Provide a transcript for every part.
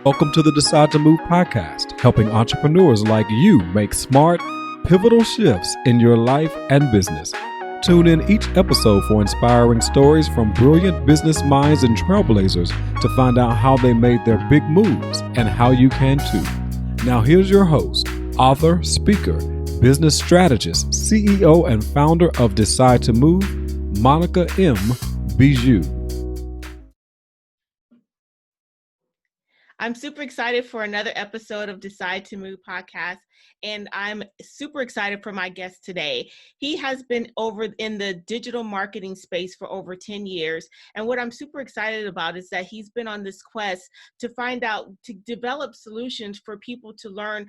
Welcome to the Decide to Move podcast, helping entrepreneurs like you make smart, pivotal shifts in your life and business. Tune in each episode for inspiring stories from brilliant business minds and trailblazers to find out how they made their big moves and how you can too. Now here's your host, author, speaker, business strategist, CEO, and founder of Decide to Move, Monica M. Bijou. I'm super excited for another episode of Decide to Move podcast, and I'm super excited for my guest today. He has been over in the digital marketing space for over 10 years, and what I'm super excited about is that he's been on this quest to find out, to develop solutions for people to learn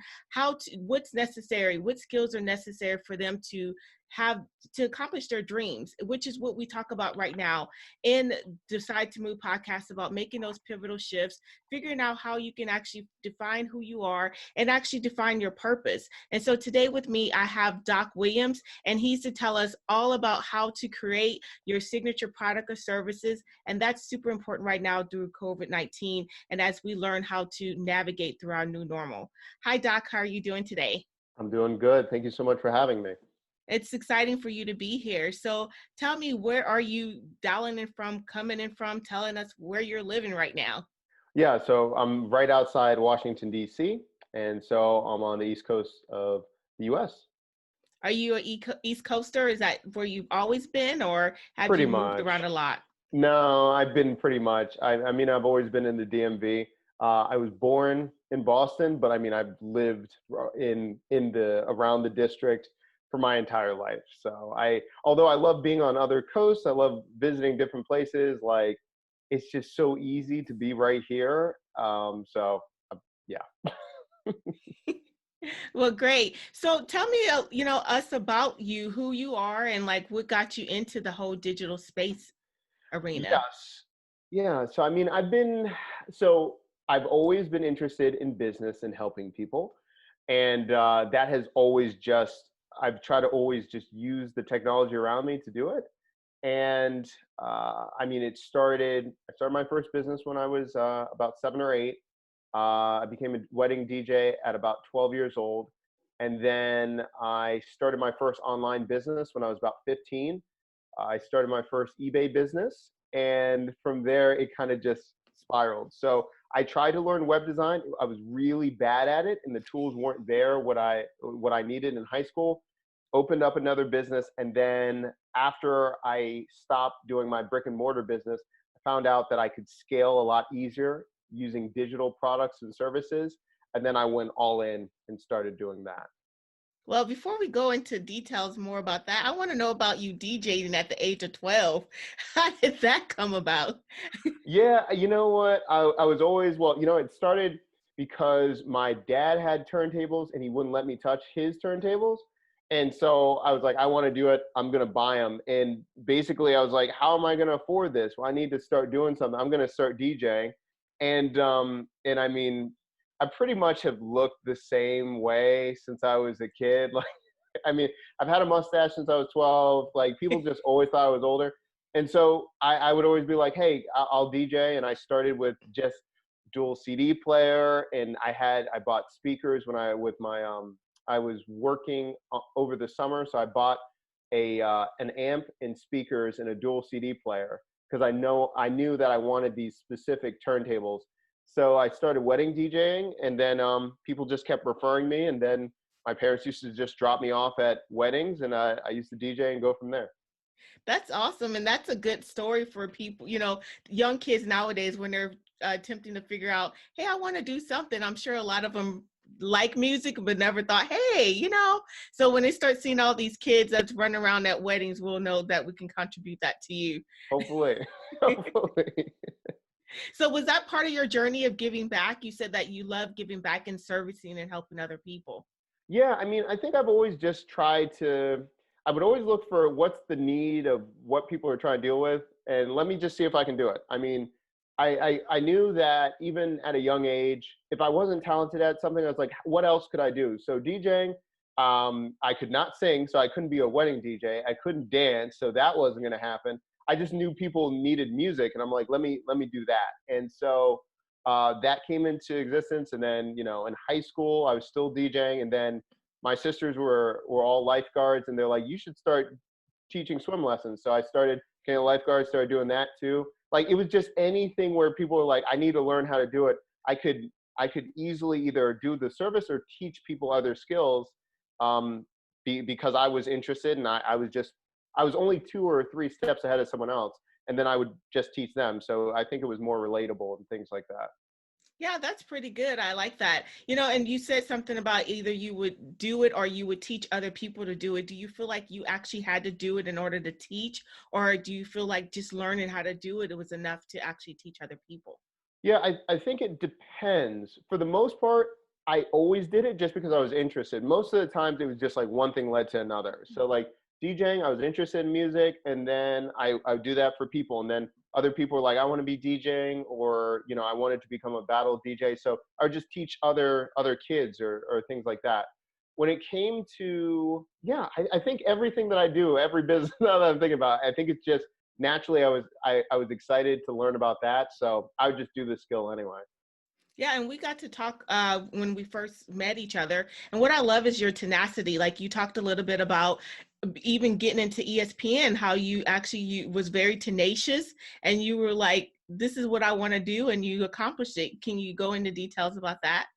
what's necessary, what skills are necessary for them to have to accomplish their dreams, which is what we talk about right now in Decide to Move podcast, about making those pivotal shifts, figuring out how you can actually define who you are and actually define your purpose. And so today with me, I have Doc Williams, and he's to tell us all about how to create your signature product or services. And that's super important right now through COVID-19 and as we learn how to navigate through our new normal. Hi, Doc. How are you doing today? I'm doing good. Thank you so much for having me. It's exciting for you to be here. So tell me, where are you dialing in from, coming in from, telling us where you're living right now? Yeah, so I'm right outside Washington, D.C., and so I'm on the East Coast of the U.S. Are you an East Coaster? Is that where you've always been, or have Pretty you moved much. around a lot? No, I've been pretty much. I mean, I've always been in the DMV. I was born in Boston, but I mean, I've lived in the around the district for my entire life. So although I love being on other coasts, I love visiting different places. Like, it's just so easy to be right here. Yeah. Well, great. So tell me, us about you, who you are, and like what got you into the whole digital space arena. Yes. Yeah. So I mean, I've always been interested in business and helping people, and that has always I've tried to always just use the technology around me to do it. And I mean, I started my first business when I was about 7 or 8. I became a wedding DJ at about 12 years old. And then I started my first online business when I was about 15. I started my first eBay business. And from there, it kind of just spiraled. So I tried to learn web design. I was really bad at it, and the tools weren't there, what I needed in high school. Opened up another business, and then after I stopped doing my brick and mortar business, I found out that I could scale a lot easier using digital products and services. And then I went all in and started doing that. Well, before we go into details more about that, I want to know about you DJing at the age of 12. How did that come about? Yeah, you know what? I was always, it started because my dad had turntables and he wouldn't let me touch his turntables. And so I was like, I want to do it. I'm going to buy them. And basically I was like, how am I going to afford this? Well, I need to start doing something. I'm going to start DJing. And I mean, I pretty much have looked the same way since I was a kid. Like, I mean, I've had a mustache since I was 12. Like, people just always thought I was older. And so I would always be like, hey, I'll DJ. And I started with just dual CD player. And I bought speakers when I was working over the summer. So I bought an amp and speakers and a dual CD player because I knew that I wanted these specific turntables. So I started wedding DJing, and then people just kept referring me. And then my parents used to just drop me off at weddings, and I used to DJ and go from there. That's awesome. And that's a good story for people, young kids nowadays when they're attempting to figure out, hey, I want to do something. I'm sure a lot of them like music, but never thought, hey, So when they start seeing all these kids that's running around at weddings, we'll know that we can contribute that to you. Hopefully. Hopefully. So was that part of your journey of giving back? You said that you love giving back and servicing and helping other people. Yeah, I mean, I think I've always just I would always look for what's the need of what people are trying to deal with, and let me just see if I can do it. I mean, I knew that even at a young age, if I wasn't talented at something, I was like, what else could I do? So DJing, I could not sing, so I couldn't be a wedding DJ. I couldn't dance, so that wasn't going to happen. I just knew people needed music, and I'm like, let me do that. And so that came into existence. And then, you know, in high school, I was still DJing. And then my sisters were all lifeguards, and they're like, you should start teaching swim lessons. So I started getting a lifeguard, started doing that too. Like, it was just anything where people were like, I need to learn how to do it. I could easily either do the service or teach people other skills, because I was interested, and I was only 2 or 3 steps ahead of someone else, and then I would just teach them. So I think it was more relatable and things like that. Yeah, that's pretty good. I like that. You know, and you said something about either you would do it or you would teach other people to do it. Do you feel like you actually had to do it in order to teach, or do you feel like just learning how to do it, it was enough to actually teach other people? Yeah, I think it depends. For the most part, I always did it just because I was interested. Most of the times it was just like one thing led to another. So like DJing, I was interested in music, and then I would do that for people. And then other people were like, I want to be DJing, or, you know, I wanted to become a battle DJ. So I would just teach other kids or things like that. When it came to, yeah, I think everything that I do, every business now that I'm thinking about, I think it's just naturally I was excited to learn about that. So I would just do the skill anyway. Yeah, and we got to talk when we first met each other. And what I love is your tenacity. Like, you talked a little bit about even getting into ESPN, how you was very tenacious, and you were like, this is what I want to do, and you accomplished it. Can you go into details about that?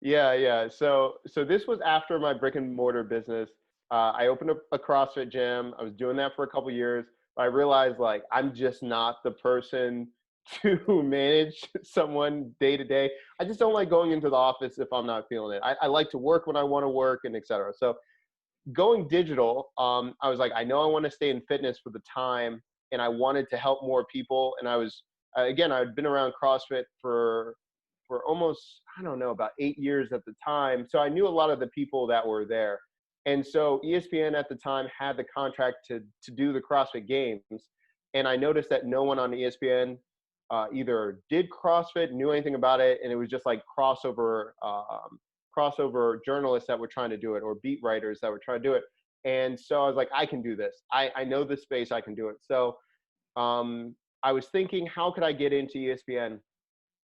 Yeah. So this was after my brick and mortar business. I opened up a CrossFit gym. I was doing that for a couple years, but I realized like I'm just not the person to manage someone day to day. I just don't like going into the office if I'm not feeling it. I like to work when I want to work, and et cetera. So going digital, I was like, I know I want to stay in fitness for the time, and I wanted to help more people. And I was, again, I'd been around CrossFit for almost, I don't know, about 8 years at the time. So I knew a lot of the people that were there. And so ESPN at the time had the contract to do the CrossFit Games. And I noticed that no one on ESPN either did CrossFit, knew anything about it, and it was just like crossover journalists that were trying to do it, or beat writers that were trying to do it. And so I was like, I can do this. I know this space, I can do it. So I was thinking, how could I get into ESPN?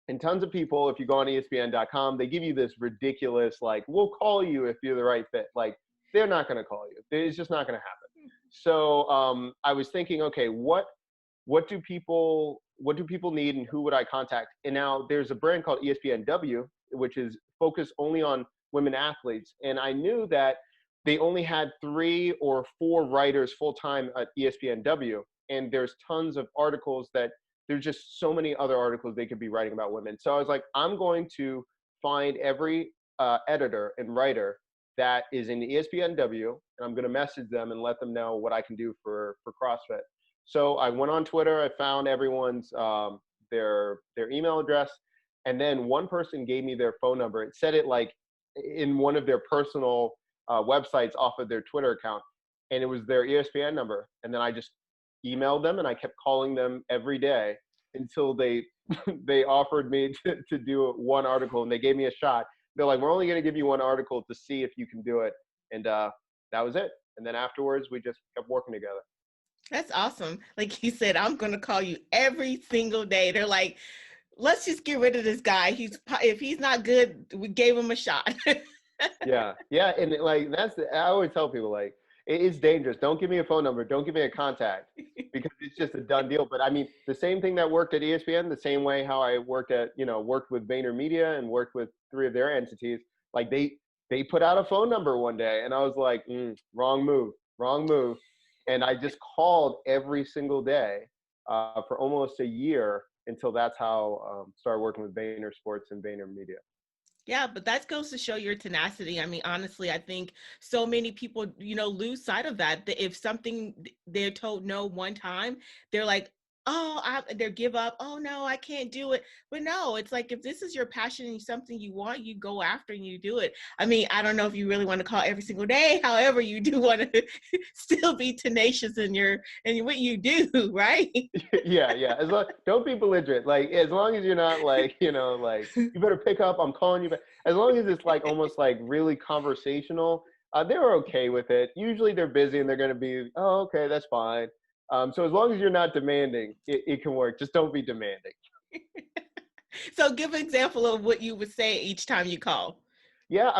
And tons of people, if you go on ESPN.com, they give you this ridiculous, like, we'll call you if you're the right fit. Like, they're not going to call you. It's just not going to happen. So I was thinking, okay, what do people need, and who would I contact? And now there's a brand called ESPNW, which is focused only on women athletes. And I knew that they only had 3 or 4 writers full time at ESPNW. And there's tons of articles that there's just so many other articles they could be writing about women. So I was like, I'm going to find every editor and writer that is in ESPNW, and I'm going to message them and let them know what I can do for CrossFit. So I went on Twitter, I found everyone's their email address, and then one person gave me their phone number. It said it like in one of their personal websites off of their Twitter account, and it was their ESPN number. And then I just emailed them, and I kept calling them every day until they they offered me to do one article, and they gave me a shot. They're like, we're only going to give you one article to see if you can do it. And that was it. And then afterwards, we just kept working together. That's awesome. Like he said, I'm going to call you every single day. They're like, let's just get rid of this guy. If he's not good, we gave him a shot. Yeah. And like, I always tell people, like, it's dangerous. Don't give me a phone number. Don't give me a contact, because it's just a done deal. But I mean, the same thing that worked at ESPN, the same way how I worked with VaynerMedia and worked with 3 of their entities. Like they put out a phone number one day, and I was like, wrong move. And I just called every single day for almost a year, until that's how started working with Vayner Sports and VaynerMedia. Yeah, but that goes to show your tenacity. I mean, honestly, I think so many people, lose sight of that. If something they're told no one time, they're like, they give up. Oh no, I can't do it. But no, it's like, if this is your passion and something you want, you go after and you do it. I mean, I don't know if you really want to call every single day. However, you do want to still be tenacious in what you do, right? Yeah. Don't be belligerent. Like, as long as you're not like, like, you better pick up, I'm calling you back. As long as it's like almost like really conversational, they're okay with it. Usually they're busy and they're going to be, oh, okay, that's fine. So as long as you're not demanding, it can work. Just don't be demanding. So give an example of what you would say each time you call. Yeah,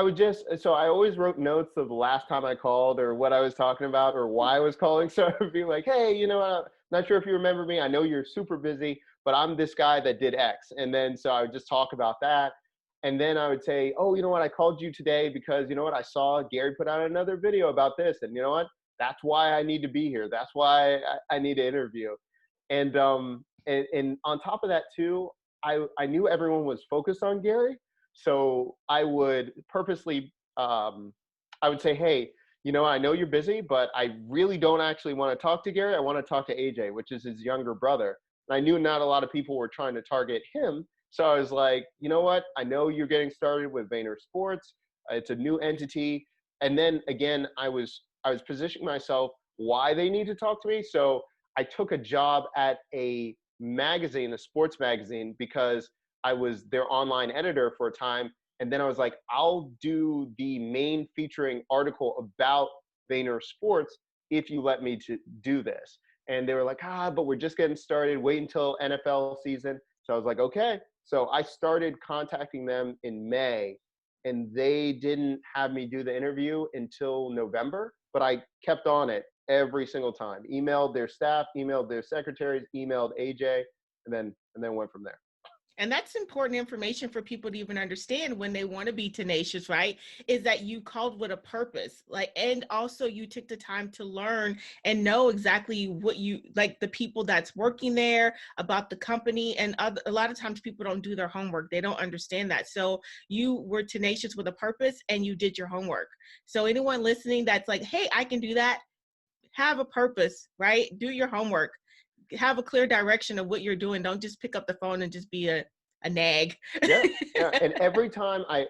so I always wrote notes of the last time I called or what I was talking about or why I was calling. So I would be like, hey, I'm not sure if you remember me. I know you're super busy, but I'm this guy that did X. And then, so I would just talk about that. And then I would say, oh, you know what? I called you today because you know what? I saw Gary put out another video about this. And you know what? That's why I need to be here. That's why I need to interview. And on top of that too, I knew everyone was focused on Gary. So I would purposely, I would say, hey, I know you're busy, but I really don't actually want to talk to Gary. I want to talk to AJ, which is his younger brother. And I knew not a lot of people were trying to target him. So I was like, you know what? I know you're getting started with Vayner Sports. It's a new entity. And then again, I was positioning myself why they need to talk to me. So I took a job at a magazine, a sports magazine, because I was their online editor for a time. And then I was like, I'll do the main featuring article about Vayner Sports if you let me to do this. And they were like, but we're just getting started. Wait until NFL season. So I was like, okay. So I started contacting them in May, and they didn't have me do the interview until November, but I kept on it every single time. Emailed their staff, emailed their secretaries, emailed AJ, and then went from there. And that's important information for people to even understand when they want to be tenacious, right? Is that you called with a purpose, and also you took the time to learn and know exactly what the people that's working there, about the company. And a lot of times people don't do their homework. They don't understand that. So you were tenacious with a purpose and you did your homework. So anyone listening that's like, hey, I can do that, have a purpose, right? Do your homework. Have a clear direction of what you're doing. Don't just pick up the phone and just be a nag. Yeah. And every time I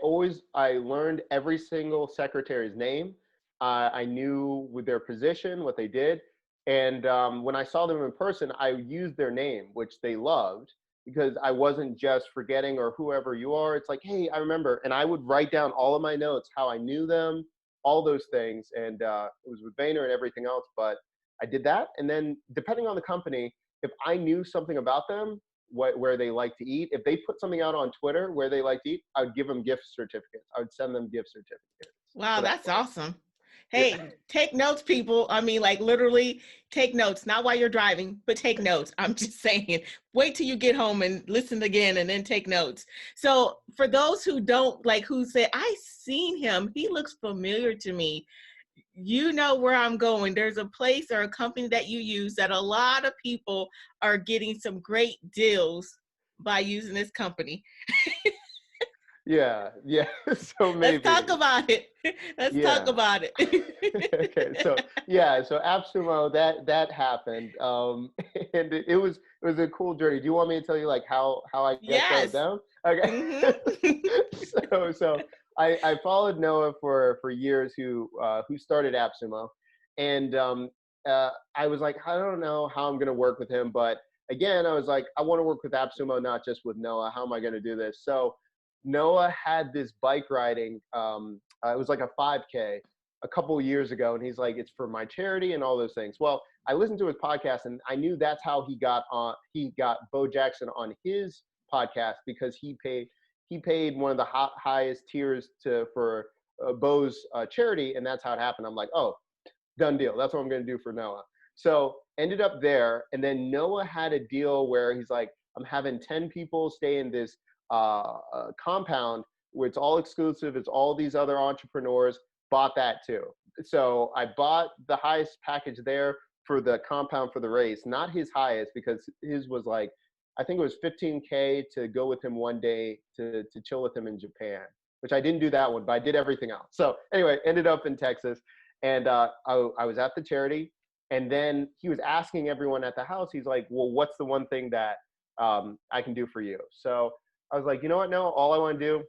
learned every single secretary's name. I knew with their position, what they did. And when I saw them in person, I used their name, which they loved, because I wasn't just forgetting or whoever you are. It's like, hey, I remember. And I would write down all of my notes, how I knew them, all those things. And it was with Vayner and everything else. But I did that. And then depending on the company, if I knew something about them, where they like to eat, if they put something out on Twitter where they like to eat, I would give them gift certificates. I would send them gift certificates. Wow, that's awesome. Hey, take notes, people. I mean, literally take notes, not while you're driving, but take notes. I'm just saying, wait till you get home and listen again and then take notes. So for those who don't who say, I seen him, he looks familiar to me. You know where I'm going. There's a place or a company that you use that a lot of people are getting some great deals by using this company. Yeah. So maybe. Let's talk about it. Talk about it. Okay. So AppSumo, that happened. And it was a cool journey. Do you want me to tell you how I got down? Okay. Mm-hmm. So I followed Noah for years, who started AppSumo, and I was like, I don't know how I'm going to work with him, but again, I was like, I want to work with AppSumo, not just with Noah. How am I going to do this? So Noah had this bike riding. It was like a 5K a couple of years ago, and he's like, it's for my charity and all those things. Well, I listened to his podcast, and I knew that's how he got Bo Jackson on his podcast, because he paid one of the highest tiers for Bo's charity, and that's how it happened. I'm like, oh, done deal. That's what I'm going to do for Noah. So ended up there, and then Noah had a deal where he's like, I'm having 10 people stay in this compound where it's all exclusive. It's all these other entrepreneurs. Bought that too. So I bought the highest package there for the compound for the race, not his highest, because his was like, I think it was $15K to go with him one day to chill with him in Japan, which I didn't do that one, but I did everything else. So anyway, ended up in Texas, and I was at the charity, and then he was asking everyone at the house, he's like, well, what's the one thing that I can do for you? So I was like, you know what, no, all I want to do,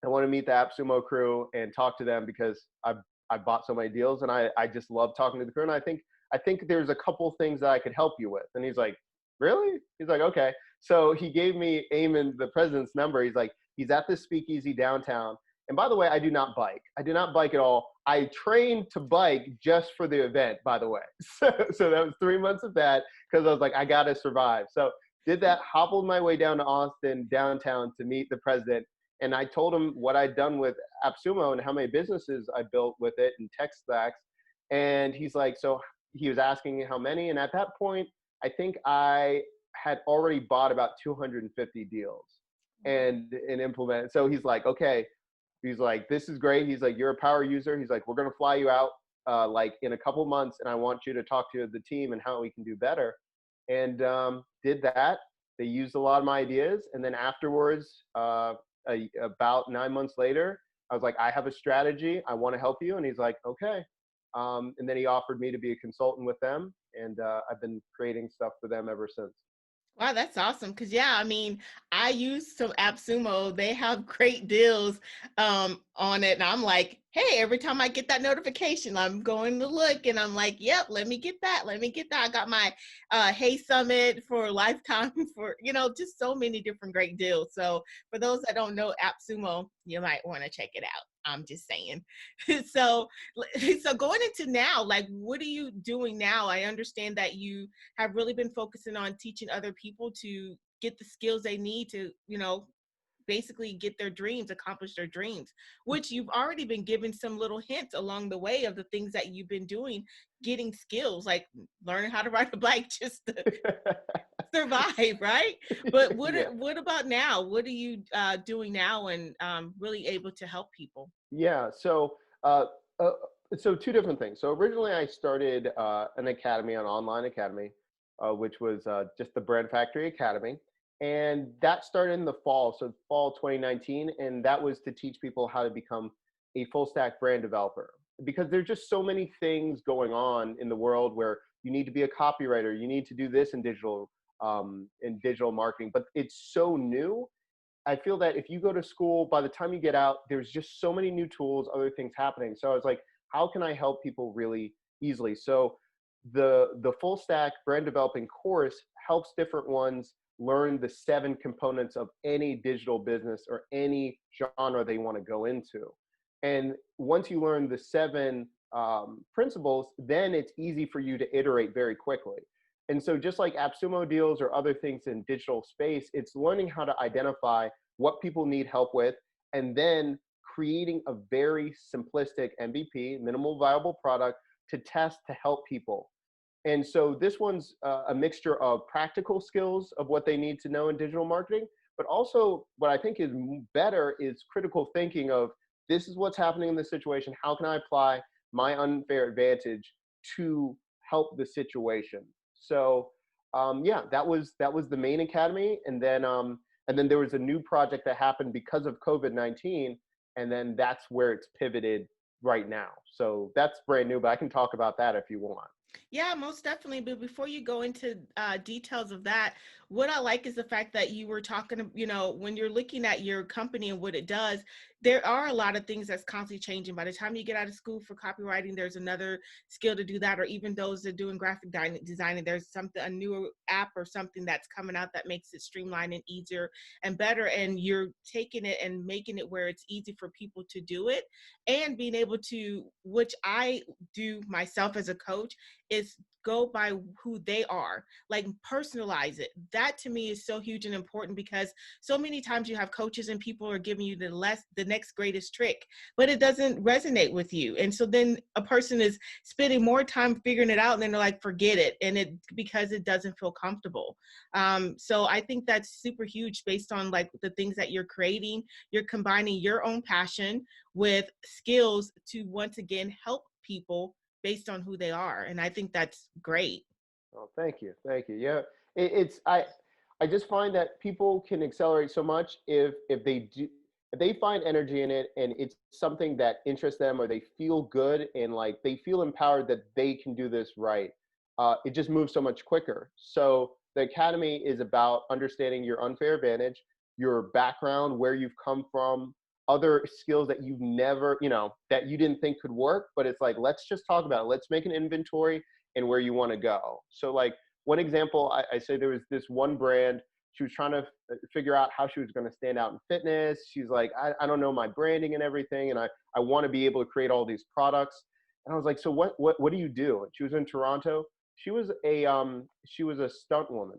I want to meet the AppSumo crew and talk to them, because I bought so many deals, and I just love talking to the crew, and I think there's a couple things that I could help you with. And he's like, really? He's like, okay. So he gave me Eamon, the president's number. He's like, he's at this speakeasy downtown. And by the way, I do not bike. I do not bike at all. I trained to bike just for the event, by the way. So that was 3 months of that, because I was like, I got to survive. So did that, hobbled my way down to Austin, downtown, to meet the president. And I told him what I'd done with AppSumo and how many businesses I built with it and tech stacks. And he's like, so he was asking me how many. And at that point, I think I had already bought about 250 deals and implemented. So he's like, okay, he's like, this is great. He's like, you're a power user. He's like, we're going to fly you out like in a couple months. And I want you to talk to the team and how we can do better. And did that. They used a lot of my ideas. And then afterwards, about 9 months later, I was like, I have a strategy. I want to help you. And he's like, okay. And then he offered me to be a consultant with them. And I've been creating stuff for them ever since. Wow, that's awesome. Cause yeah, I mean, I use some AppSumo. They have great deals on it. And I'm like, hey, every time I get that notification, I'm going to look and I'm like, yep, let me get that. Let me get that. I got my Hey Summit for lifetime for, just so many different great deals. So for those that don't know AppSumo, you might want to check it out. I'm just saying. so, so going into now, like, what are you doing now? I understand that you have really been focusing on teaching other people to get the skills they need to, basically get their dreams, accomplish their dreams, which you've already been given some little hints along the way of the things that you've been doing, getting skills, like learning how to ride a bike just to survive, right? But what about now? What are you doing now and really able to help people? Yeah, so two different things. So originally I started an academy, an online academy, which was just the Brand Factory Academy. And that started in the fall, so fall 2019. And that was to teach people how to become a full stack brand developer. Because there's just so many things going on in the world where you need to be a copywriter, you need to do this in digital marketing, but it's so new. I feel that if you go to school, by the time you get out, there's just so many new tools, other things happening. So I was like, how can I help people really easily? So the full stack brand developing course helps different ones learn the 7 components of any digital business or any genre they want to go into. And once you learn the 7 principles, then it's easy for you to iterate very quickly. And so just like AppSumo deals or other things in digital space, it's learning how to identify what people need help with, and then creating a very simplistic MVP, minimal viable product, to test to help people. And so this one's a mixture of practical skills of what they need to know in digital marketing, but also what I think is better is critical thinking of, this is what's happening in this situation. How can I apply my unfair advantage to help the situation? So yeah, that was the main academy. And then there was a new project that happened because of COVID-19. And then that's where it's pivoted right now. So that's brand new, but I can talk about that if you want. Yeah, most definitely. But before you go into details of that, what I like is the fact that you were talking, when you're looking at your company and what it does, there are a lot of things that's constantly changing. By the time you get out of school for copywriting, there's another skill to do that, or even those that are doing graphic designing, there's a newer app or something that's coming out that makes it streamlined and easier and better. And you're taking it and making it where it's easy for people to do it, and being able to, which I do myself as a coach, is go by who they are, like personalize it. That to me is so huge and important, because so many times you have coaches and people are giving you the next greatest trick, but it doesn't resonate with you. And so then a person is spending more time figuring it out, and then they're like, forget it. And because it doesn't feel comfortable. So I think that's super huge based on like the things that you're creating. You're combining your own passion with skills to once again help people based on who they are. And I think that's great. Oh, thank you. Yeah, I just find that people can accelerate so much if they find energy in it, and it's something that interests them, or they feel good and like they feel empowered that they can do this right. It just moves so much quicker. So the academy is about understanding your unfair advantage, your background, where you've come from, other skills that you've never, that you didn't think could work, but it's like, let's just talk about it. Let's make an inventory and where you want to go. So like one example, I say there was this one brand, she was trying to figure out how she was going to stand out in fitness. She's like, I don't know my branding and everything, and I want to be able to create all these products. And I was like, so what do you do? And she was in Toronto. She was a stunt woman,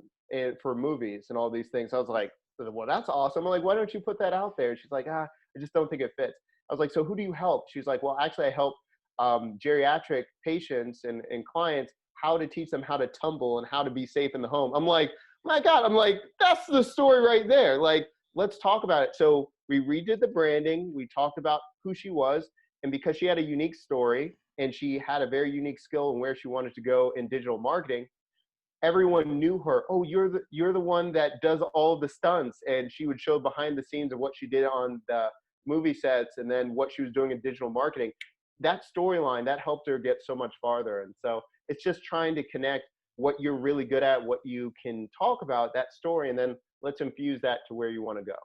for movies and all these things. I was like, well, that's awesome. I'm like, why don't you put that out there? She's like, I just don't think it fits. I was like, so who do you help? She's like, well, actually I help geriatric patients and clients, how to teach them how to tumble and how to be safe in the home. I'm like, my God, I'm like, that's the story right there. Like, let's talk about it. So we redid the branding. We talked about who she was. And because she had a unique story and she had a very unique skill and where she wanted to go in digital marketing, everyone knew her. Oh, you're the one that does all the stunts. And she would show behind the scenes of what she did on the movie sets and then what she was doing in digital marketing. That storyline, that helped her get so much farther. And so it's just trying to connect what you're really good at, what you can talk about, that story, and then let's infuse that to where you want to go.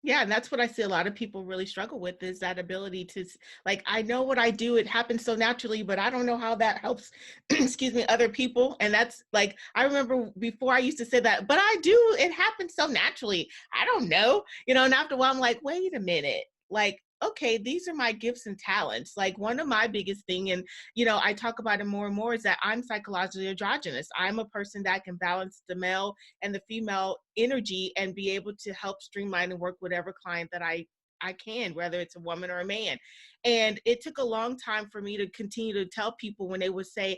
Yeah, and that's what I see a lot of people really struggle with, is that ability to, like, I know what I do, it happens so naturally, but I don't know how that helps, excuse me, other people. And that's like, I remember before I used to say that, but I do, it happens so naturally. I don't know, and after a while I'm like, wait a minute, like, okay, these are my gifts and talents. Like, one of my biggest thing, and I talk about it more and more, is that I'm psychologically androgynous. I'm a person that can balance the male and the female energy and be able to help streamline and work whatever client that I can, whether it's a woman or a man. And it took a long time for me to continue to tell people when they would say,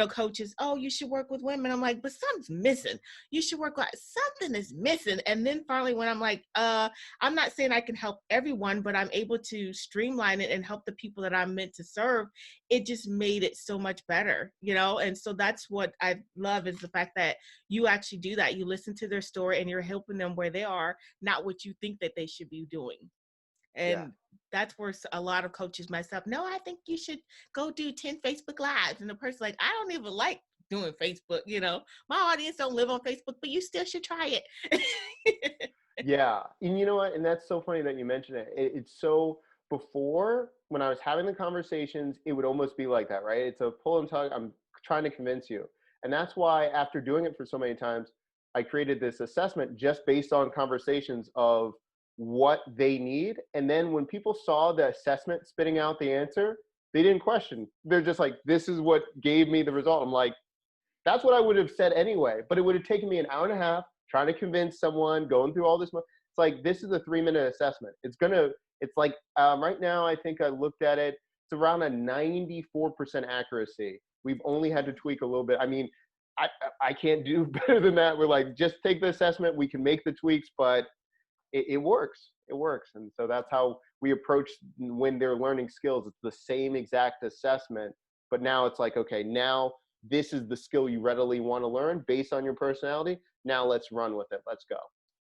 coaches, oh, you should work with women. I'm like, but something's missing. You should work with, something is missing. And then finally, when I'm like, I'm not saying I can help everyone, but I'm able to streamline it and help the people that I'm meant to serve. It just made it so much better, And so that's what I love, is the fact that you actually do that. You listen to their story and you're helping them where they are, not what you think that they should be doing. And that's where a lot of coaches mess up. No, I think you should go do 10 Facebook Lives. And the person's like, I don't even like doing Facebook. My audience don't live on Facebook, but you still should try it. Yeah. And you know what? And that's so funny that you mentioned it. It's so, before, when I was having the conversations, it would almost be like that, right? It's a pull and tug. I'm trying to convince you. And that's why, after doing it for so many times, I created this assessment just based on conversations of what they need. And then when people saw the assessment spitting out the answer, they didn't question. They're just like, this is what gave me the result. I'm like, that's what I would have said anyway, but it would have taken me an hour and a half trying to convince someone, going through all this. It's like, this is a 3-minute assessment. It's like, right now, I think I looked at it, it's around a 94% accuracy. We've only had to tweak a little bit. I mean, I can't do better than that. We're like, just take the assessment. We can make the tweaks, but it works. It works. And so that's how we approach when they're learning skills. It's the same exact assessment, but now it's like, okay, now this is the skill you readily want to learn based on your personality. Now let's run with it. Let's go.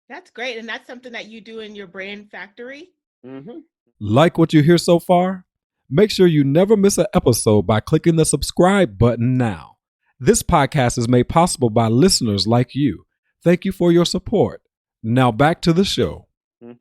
That's great. And that's something that you do in your brand factory. Mm-hmm. Like what you hear so far? Make sure you never miss an episode by clicking the subscribe button now. This podcast is made possible by listeners like you. Thank you for your support. Now back to the show.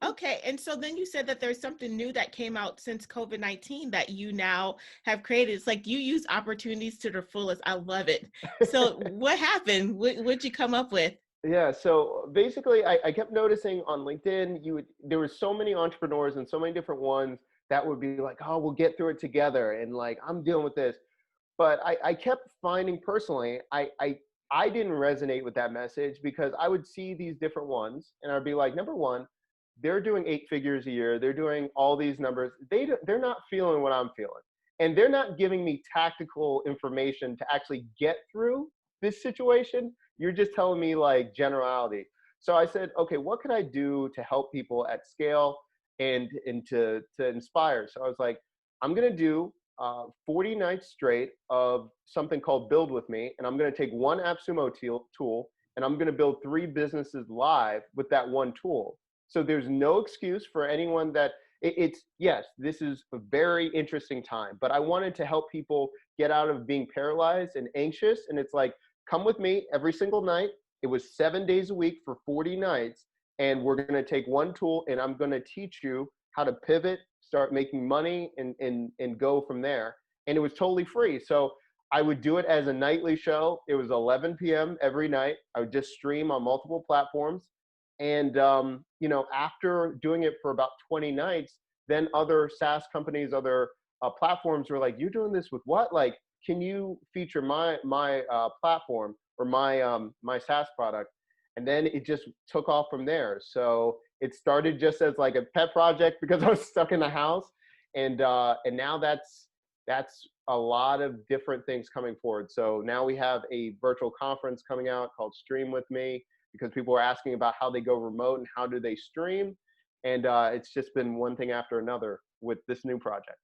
Okay. And so then you said that there's something new that came out since COVID-19 that you now have created. It's like you use opportunities to the fullest. I love it. So what happened? What'd you come up with? Yeah. So basically, I kept noticing on LinkedIn, there were so many entrepreneurs and so many different ones that would be like, oh, we'll get through it together. And like, I'm dealing with this. But I kept finding personally, I didn't resonate with that message, because I would see these different ones and I'd be like, number one, they're doing 8 figures a year. They're doing all these numbers. They're not feeling what I'm feeling. And they're not giving me tactical information to actually get through this situation. You're just telling me like generality. So I said, okay, what could I do to help people at scale and to inspire? So I was like, I'm going to do 40 nights straight of something called Build With Me. And I'm going to take one AppSumo tool and I'm going to build 3 businesses live with that one tool. So there's no excuse for anyone that yes, this is a very interesting time, but I wanted to help people get out of being paralyzed and anxious. And it's like, come with me every single night. It was 7 days a week for 40 nights. And we're going to take one tool and I'm going to teach you how to pivot, start making money and go from there. And it was totally free. So I would do it as a nightly show. It was 11 p.m. every night. I would just stream on multiple platforms. And, after doing it for about 20 nights, then other SaaS companies, other platforms were like, you're doing this with what? Like, can you feature my platform or my SaaS product? And then it just took off from there. So it started just as like a pet project because I was stuck in the house. And now that's a lot of different things coming forward. So now we have a virtual conference coming out called Stream With Me, because people are asking about how they go remote and how do they stream. And it's just been one thing after another with this new project.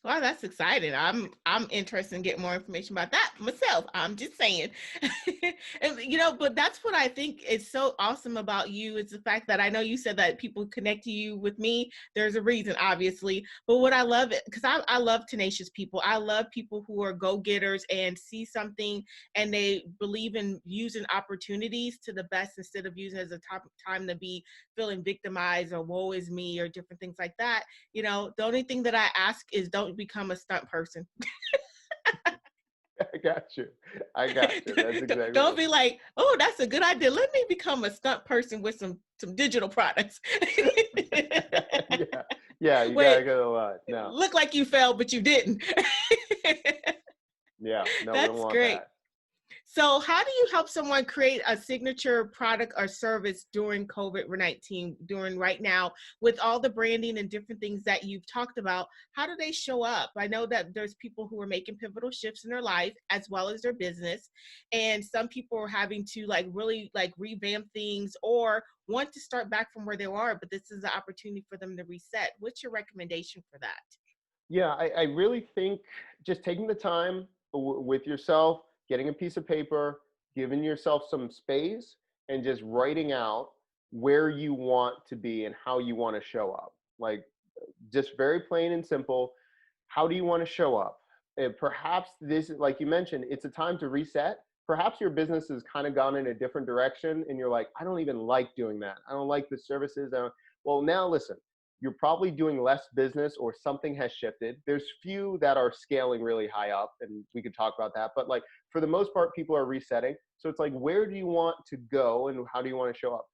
Wow, that's exciting. I'm interested in getting more information about that myself. I'm just saying. And, but that's what I think is so awesome about you, is the fact that I know you said that people connect to you with me. There's a reason, obviously. But what I love it, because I love tenacious people. I love people who are go-getters and see something and they believe in using opportunities to the best instead of using it as a time to be feeling victimized or woe is me or different things like that. The only thing that I ask is don't become a stunt person. I got you. That's exactly Don't right. be like, oh, that's a good idea. Let me become a stunt person with some digital products. Yeah, you Wait, gotta go a lot. No. look like you failed, but you didn't. Yeah, no, we don't That's want great. that. So how do you help someone create a signature product or service during COVID-19, during right now, with all the branding and different things that you've talked about? How do they show up? I know that there's people who are making pivotal shifts in their life as well as their business. And some people are having to really revamp things or want to start back from where they are, but this is an opportunity for them to reset. What's your recommendation for that? Yeah, I really think just taking the time with yourself, getting a piece of paper, giving yourself some space, and just writing out where you want to be and how you want to show up. Like, just very plain and simple. How do you want to show up? Perhaps this, like you mentioned, it's a time to reset. Perhaps your business has kind of gone in a different direction and you're like, I don't even like doing that. I don't like the services. Well, now listen, you're probably doing less business or something has shifted. There's few that are scaling really high up, and we could talk about that. But like for the most part, people are resetting. So it's like, where do you want to go and how do you want to show up?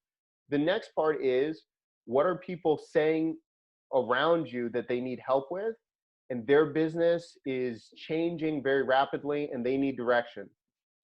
The next part is, what are people saying around you that they need help with? And their business is changing very rapidly and they need direction.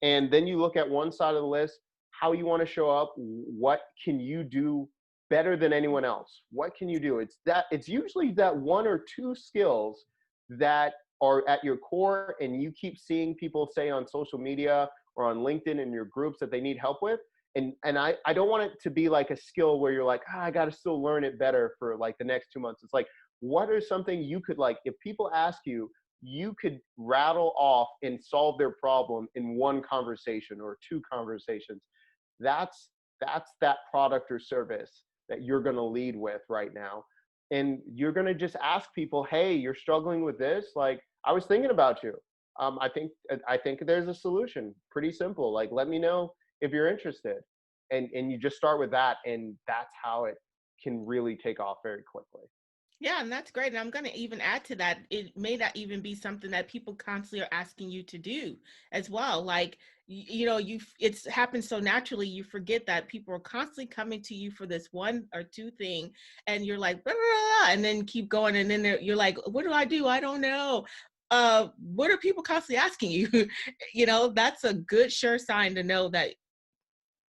And then you look at one side of the list, how you want to show up, what can you do better than anyone else? What can you do? It's usually that one or two skills that are at your core and you keep seeing people say on social media or on LinkedIn in your groups that they need help with. And I don't want it to be like a skill where you're like, I got to still learn it better for like the next 2 months. It's like, what are something you could, like, if people ask you, you could rattle off and solve their problem in one conversation or two conversations. That's that product or service that you're going to lead with right now. And you're going to just ask people, hey, you're struggling with this. Like, I was thinking about you. I think there's a solution. Pretty simple. Like, let me know if you're interested. And you just start with that. And that's how it can really take off very quickly. Yeah, and that's great. And I'm going to even add to that, it may not even be something that people constantly are asking you to do as well. Like, it's happened so naturally, you forget that people are constantly coming to you for this one or two thing. And you're like, blah, blah, blah, and then keep going. And then you're like, what do? I don't know. What are people constantly asking you? That's a good, sure sign to know that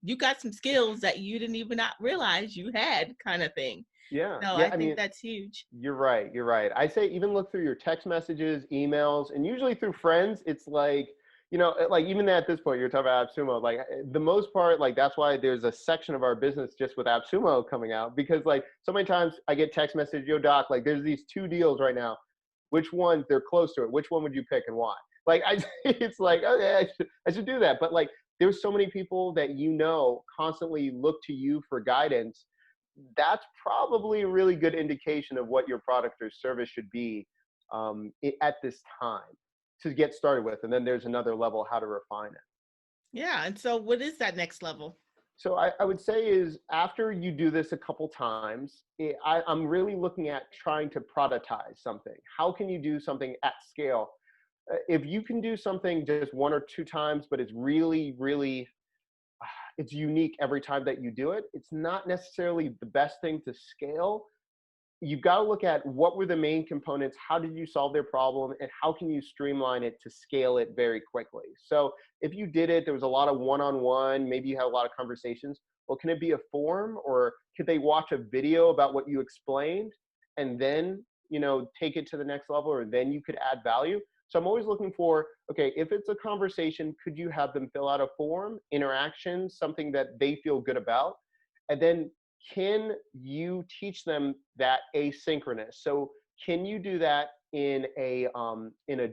you got some skills that you didn't even not realize you had, kind of thing. Yeah. No, Yeah. I I think mean, that's huge. you're right. You're right. I say even look through your text messages, emails, and usually through friends. It's like, like even at this point, you're talking about AppSumo. Like the most part, like that's why there's a section of our business just with AppSumo coming out, because like so many times I get text message, yo doc, like there's these two deals right now. Which one, they're close to it? Which one would you pick and why? Like it's like, okay, I should do that. But like there's so many people that constantly look to you for guidance. That's probably a really good indication of what your product or service should be at this time to get started with. And then there's another level, how to refine it. Yeah. And so what is that next level? So I would say is after you do this a couple times, I'm really looking at trying to productize something. How can you do something at scale? If you can do something just one or two times, but it's really, really it's unique every time that you do it, it's not necessarily the best thing to scale. you've got to look at what were the main components, how did you solve their problem, and how can you streamline it to scale it very quickly. So if you did it, there was a lot of one-on-one, maybe you had a lot of conversations. Well, can it be a form, or could they watch a video about what you explained and then, take it to the next level, or then you could add value? So I'm always looking for, okay, if it's a conversation, could you have them fill out a form, interaction, something that they feel good about? And then can you teach them that asynchronous? So can you do that in a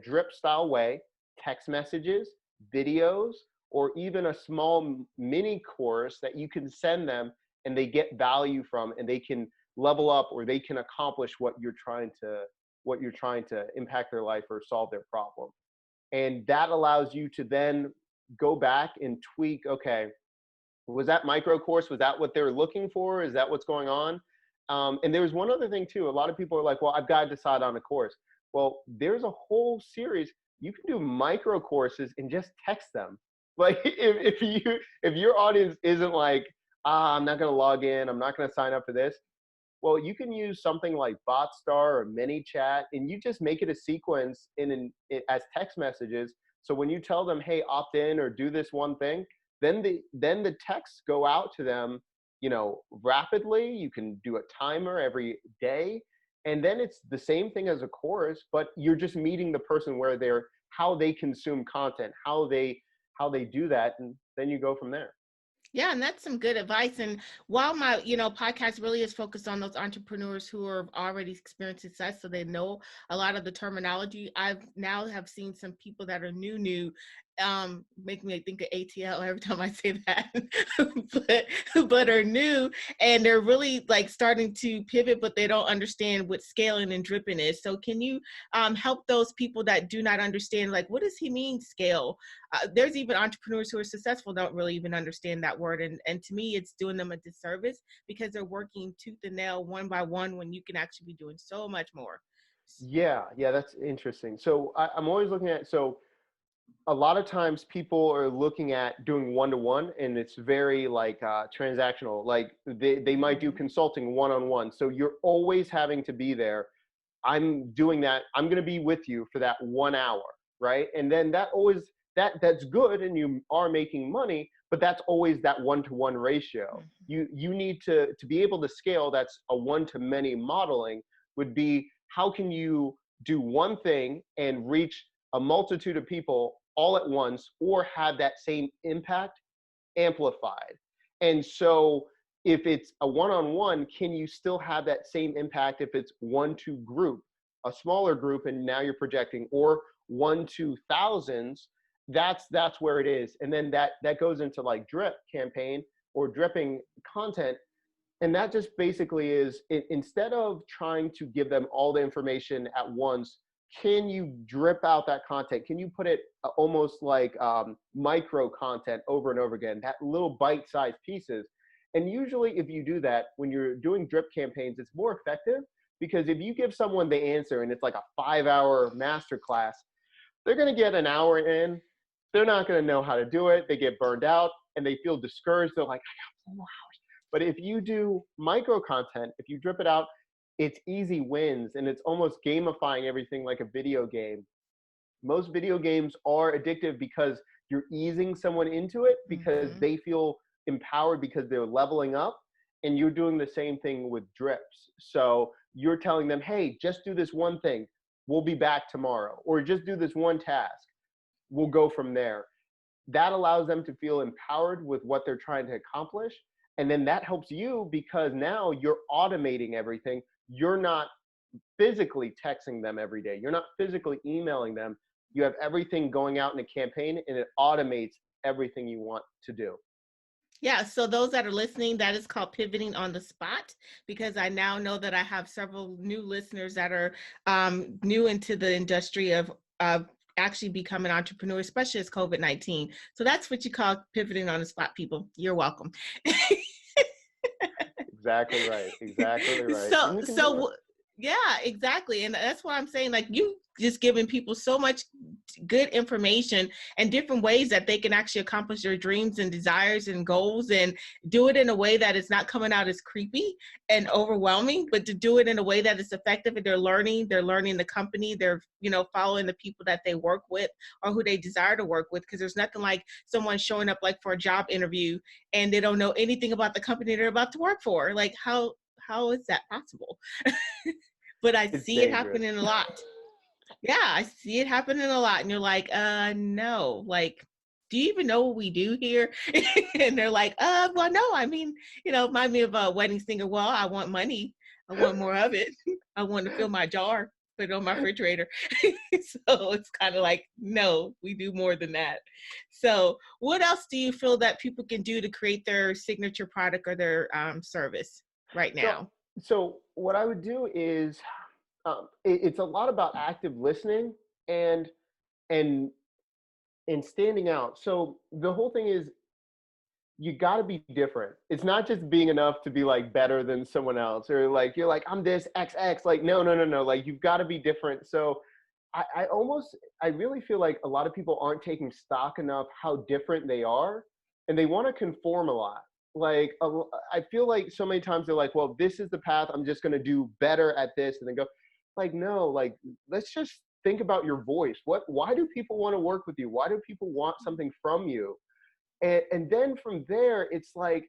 drip style way, text messages, videos, or even a small mini course that you can send them and they get value from, and they can level up, or they can accomplish what you're trying to impact their life or solve their problem. And that allows you to then go back and tweak, okay, was that micro course? Was that what they're looking for? Is that what's going on? And there was one other thing too. A lot of people are like, well, I've got to decide on a course. Well, there's a whole series. You can do micro courses and just text them. Like if your audience isn't like, I'm not going to log in, I'm not going to sign up for this. Well, you can use something like BotStar or ManyChat, and you just make it a sequence as text messages. So when you tell them, hey, opt in or do this one thing, then the texts go out to them, rapidly. You can do a timer every day. And then it's the same thing as a course, but you're just meeting the person where how they consume content, how they do that. And then you go from there. Yeah, and that's some good advice. And while my, podcast really is focused on those entrepreneurs who are already experienced success, so they know a lot of the terminology, I've now have seen some people that are new, make me think of ATL every time I say that, but are new, and they're really like starting to pivot, but they don't understand what scaling and dripping is. So can you help those people that do not understand, like, what does he mean scale? There's even entrepreneurs who are successful don't really even understand that word. And to me, it's doing them a disservice because they're working tooth and nail one by one when you can actually be doing so much more. Yeah, that's interesting. So I'm always looking at, a lot of times people are looking at doing one-to-one, and it's very like transactional. Like they might do consulting one-on-one. So you're always having to be there. I'm doing that. I'm going to be with you for that 1 hour, right? And then that's good, and you are making money, but that's always that one-to-one ratio. You need to be able to scale. That's a one-to-many modeling would be, how can you do one thing and reach a multitude of people all at once, or have that same impact amplified? And so if it's a one-on-one, can you still have that same impact if it's 1-to group, a smaller group, and now you're projecting, or 1-to thousands? That's where it is. And then that goes into like drip campaign or dripping content. And that just basically is, instead of trying to give them all the information at once, can you drip out that content? Can you put it almost like micro content over and over again, that little bite-sized pieces? And usually if you do that, when you're doing drip campaigns, it's more effective, because if you give someone the answer and it's like a 5-hour masterclass, they're going to get an hour in. They're not going to know how to do it. They get burned out and they feel discouraged. They're like, I got 4 hours. But if you do micro content, if you drip it out, it's easy wins, and it's almost gamifying everything like a video game. Most video games are addictive because you're easing someone into it, because they feel empowered because they're leveling up, and you're doing the same thing with drips. So you're telling them, hey, just do this one thing. We'll be back tomorrow. Or just do this one task. We'll go from there. That allows them to feel empowered with what they're trying to accomplish. And then that helps you, because now you're automating everything. You're not physically texting them every day. You're not physically emailing them. You have everything going out in a campaign, and it automates everything you want to do. Yeah, so those that are listening, that is called pivoting on the spot, because I now know that I have several new listeners that are new into the industry of actually becoming entrepreneurs, especially as COVID-19. So that's what you call pivoting on the spot, people. You're welcome. Exactly right. So Yeah, exactly. And that's why I'm saying, like, you just giving people so much good information and different ways that they can actually accomplish their dreams and desires and goals, and do it in a way that it's not coming out as creepy and overwhelming, but to do it in a way that is effective, and they're learning the company, they're, following the people that they work with or who they desire to work with. Because there's nothing like someone showing up like for a job interview and they don't know anything about the company they're about to work for. Like, how is that possible? But I It's see it dangerous. happening a lot. Yeah, I see it happening a lot. And you're like, no, like, do you even know what we do here? And they're like, well, no, I mean, remind me of a wedding singer. Well, I want money. I want more of it. I want to fill my jar, put it on my refrigerator. So it's kind of like, no, we do more than that. So what else do you feel that people can do to create their signature product or their service right now? So what I would do is, it's a lot about active listening and and and standing out. So the whole thing is, you got to be different. It's not just being enough to be like better than someone else, or like you're like, I'm this XX. Like, no, no, no, no. Like, you've got to be different. So I really feel like a lot of people aren't taking stock enough how different they are, and they want to conform a lot. Like, I feel like so many times they're like, well, this is the path. I'm just going to do better at this, and then go, like, no, like, let's just think about your voice. Why do people want to work with you? Why do people want something from you? And then from there, it's like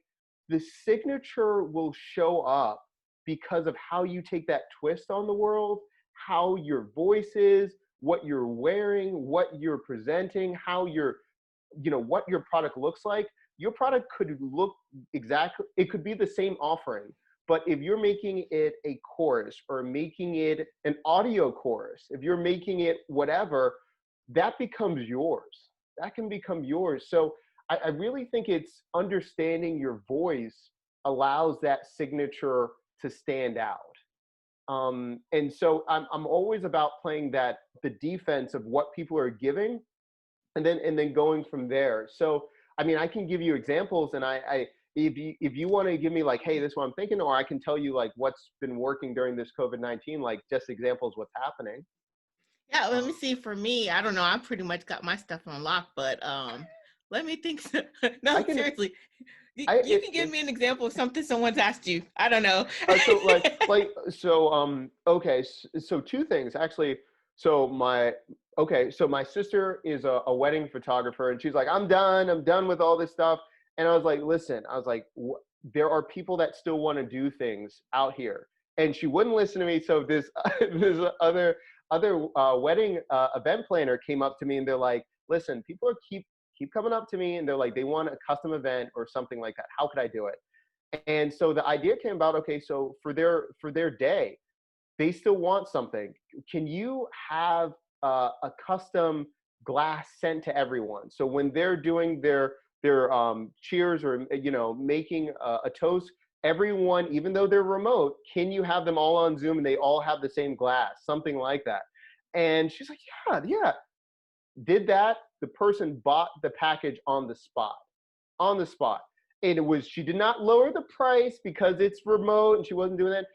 the signature will show up because of how you take that twist on the world, how your voice is, what you're wearing, what you're presenting, how what your product looks like. Your product could look exactly, it could be the same offering, but if you're making it a course or making it an audio course, if you're making it whatever, that becomes yours. That can become yours. So I really think it's understanding your voice allows that signature to stand out. And so I'm always about playing the defense of what people are giving, and then going from there. So I mean, I can give you examples, and if you want to give me like, hey, this is what I'm thinking, or I can tell you like what's been working during this COVID-19, like just examples what's happening. Yeah, let me see. For me, I don't know. I pretty much got my stuff on lock, but let me think. I No, can seriously, I you can give if me an example of something someone's asked you. I don't know. So okay, so two things actually. So my sister is a wedding photographer, and she's like, I'm done with all this stuff. And I was like, listen, I was like, there are people that still want to do things out here, and she wouldn't listen to me. So this this other wedding event planner came up to me, and they're like, listen, people are keep coming up to me, and they're like, they want a custom event or something like that. How could I do it? And so the idea came about, okay, so for their day, they still want something. Can you have a custom glass sent to everyone? So when they're doing their cheers, or making a toast, everyone, even though they're remote, can you have them all on Zoom and they all have the same glass, something like that? And she's like, yeah, yeah. Did that. The person bought the package on the spot. On the spot. And she did not lower the price because it's remote and she wasn't doing that.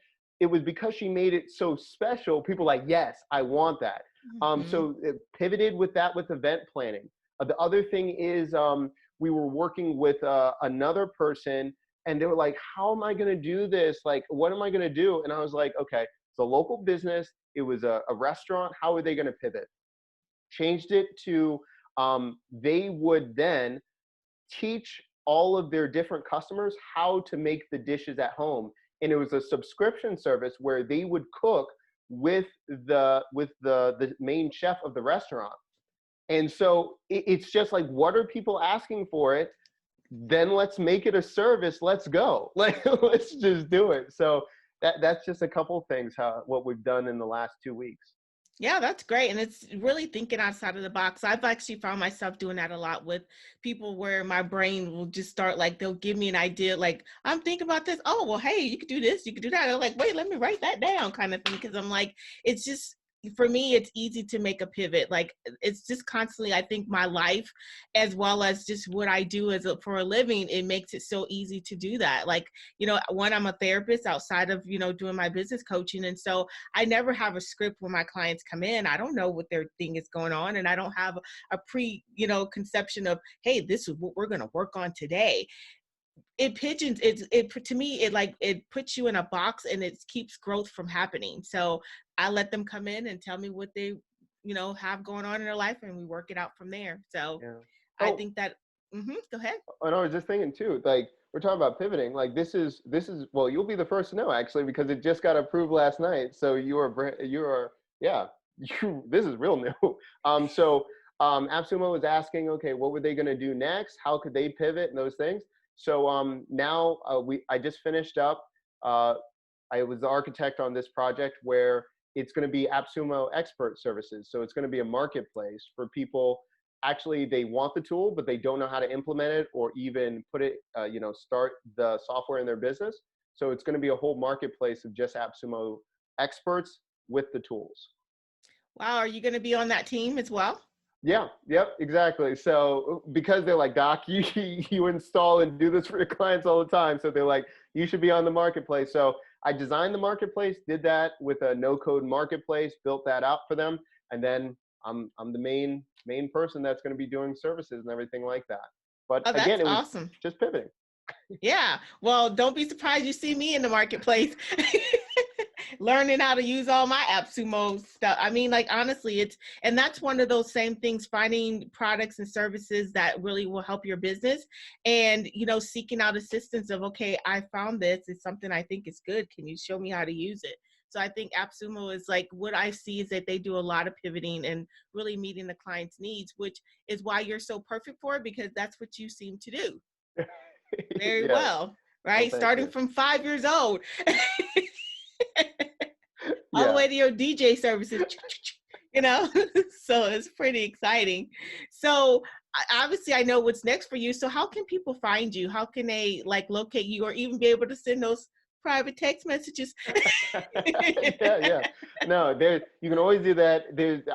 It was because she made it so special. People were like, yes, I want that. Mhm. So it pivoted with that, with event planning. The other thing is, we were working with another person, and they were like, how am I going to do this? Like, what am I going to do? And I was like, okay, it's a local business. It was a restaurant. How are they going to pivot? Changed it to, they would then teach all of their different customers how to make the dishes at home. And it was a subscription service where they would cook with the main chef of the restaurant. And so it's just like, what are people asking for it? Then let's make it a service. Let's go. Like, let's just do it. So that's just a couple of things, what we've done in the last 2 weeks. Yeah, that's great. And it's really thinking outside of the box. I've actually found myself doing that a lot with people, where my brain will just start, like, they'll give me an idea, like, I'm thinking about this. Oh, well, hey, you could do this, you could do that. I'm like, wait, let me write that down, kind of thing. Cause I'm like, it's just, for me, it's easy to make a pivot. Like it's just constantly, I think my life, as well as just what I do for a living, it makes it so easy to do that. Like, one, I'm a therapist outside of, doing my business coaching. And so I never have a script when my clients come in. I don't know what their thing is going on. And I don't have a conception of, hey, this is what we're going to work on today. It pigeons it to me, it puts you in a box and it keeps growth from happening. So I let them come in and tell me what they have going on in their life, and we work it out from there. So yeah. I think that go ahead. And I was just thinking too, like we're talking about pivoting, like this is well, you'll be the first to know actually, because it just got approved last night. So this is real new. So AppSumo was asking, okay, what were they going to do next? How could they pivot and those things? So now I just finished up. I was the architect on this project where it's going to be AppSumo expert services. So it's going to be a marketplace for people. Actually, they want the tool, but they don't know how to implement it or even put it, start the software in their business. So it's going to be a whole marketplace of just AppSumo experts with the tools. Wow. Are you going to be on that team as well? Yeah, yep, exactly. So because they're like, Doc, you install and do this for your clients all the time. So they're like, you should be on the marketplace. So I designed the marketplace, did that with a no-code marketplace, built that out for them. And then I'm the main person that's going to be doing services and everything like that. But again, it was awesome. Just pivoting. Yeah. Well, don't be surprised you see me in the marketplace. Learning how to use all my AppSumo stuff. I mean, like, honestly, and that's one of those same things, finding products and services that really will help your business and, seeking out assistance of, okay, I found this. It's something I think is good. Can you show me how to use it? So I think AppSumo is like, what I see is that they do a lot of pivoting and really meeting the client's needs, which is why you're so perfect for it, because that's what you seem to do very well, right? Well, starting from 5 years old. All the way to your DJ services, so it's pretty exciting. So obviously I know what's next for you. So how can people find you? How can they locate you or even be able to send those private text messages? Yeah. No, you can always do that.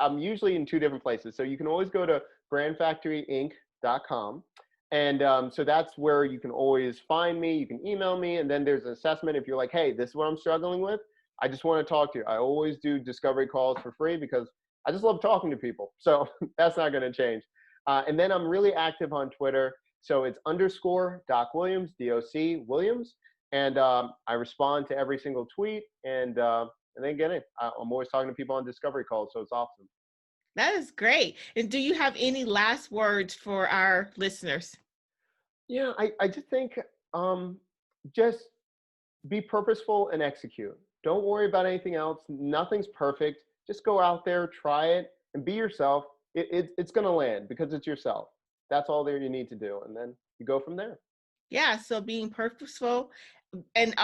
I'm usually in 2 different places. So you can always go to brandfactoryinc.com. And so that's where you can always find me. You can email me. And then there's an assessment if you're like, hey, this is what I'm struggling with. I just want to talk to you. I always do discovery calls for free because I just love talking to people. So that's not going to change. And then I'm really active on Twitter. So it's _Doc Williams, DOC Williams. And I respond to every single tweet. And then get it. I'm always talking to people on discovery calls. So it's awesome. That is great. And do you have any last words for our listeners? Yeah, I just think just be purposeful and execute. Don't worry about anything else. Nothing's perfect. Just go out there, try it, and be yourself. It's going to land because it's yourself. That's all there you need to do. And then you go from there. Yeah, so being purposeful and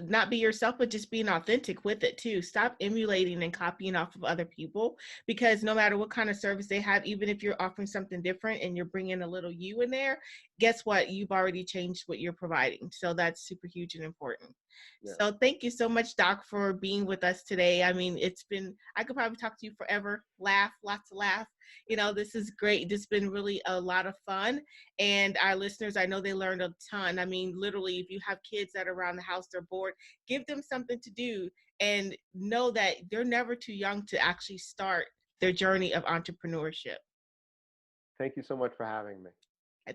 not be yourself, but just being authentic with it too. Stop emulating and copying off of other people, because no matter what kind of service they have, even if you're offering something different and you're bringing a little you in there, guess what? You've already changed what you're providing. So that's super huge and important. Yeah. So thank you so much, Doc, for being with us today. I mean, I could probably talk to you forever, lots of laugh. This is great. This has been really a lot of fun. And our listeners, I know they learned a ton. I mean, literally, if you have kids that are around the house, they're bored, give them something to do and know that they're never too young to actually start their journey of entrepreneurship. Thank you so much for having me.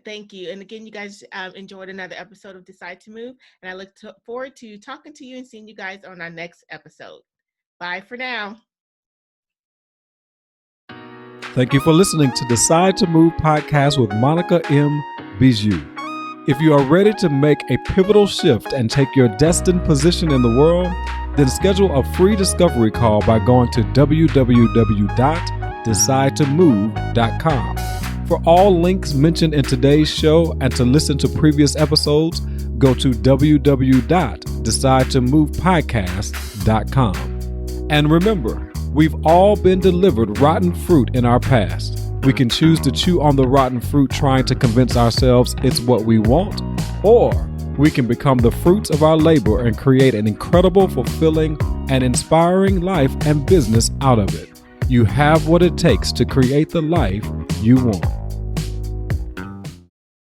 Thank you. And again, you guys enjoyed another episode of Decide to Move. And I look forward to talking to you and seeing you guys on our next episode. Bye for now. Thank you for listening to Decide to Move podcast with Monica M. Bijou. If you are ready to make a pivotal shift and take your destined position in the world, then schedule a free discovery call by going to www.decidetomove.com. For all links mentioned in today's show and to listen to previous episodes, go to www.decidetomovepodcast.com. And remember, we've all been delivered rotten fruit in our past. We can choose to chew on the rotten fruit trying to convince ourselves it's what we want, or we can become the fruits of our labor and create an incredible, fulfilling, and inspiring life and business out of it. You have what it takes to create the life you want.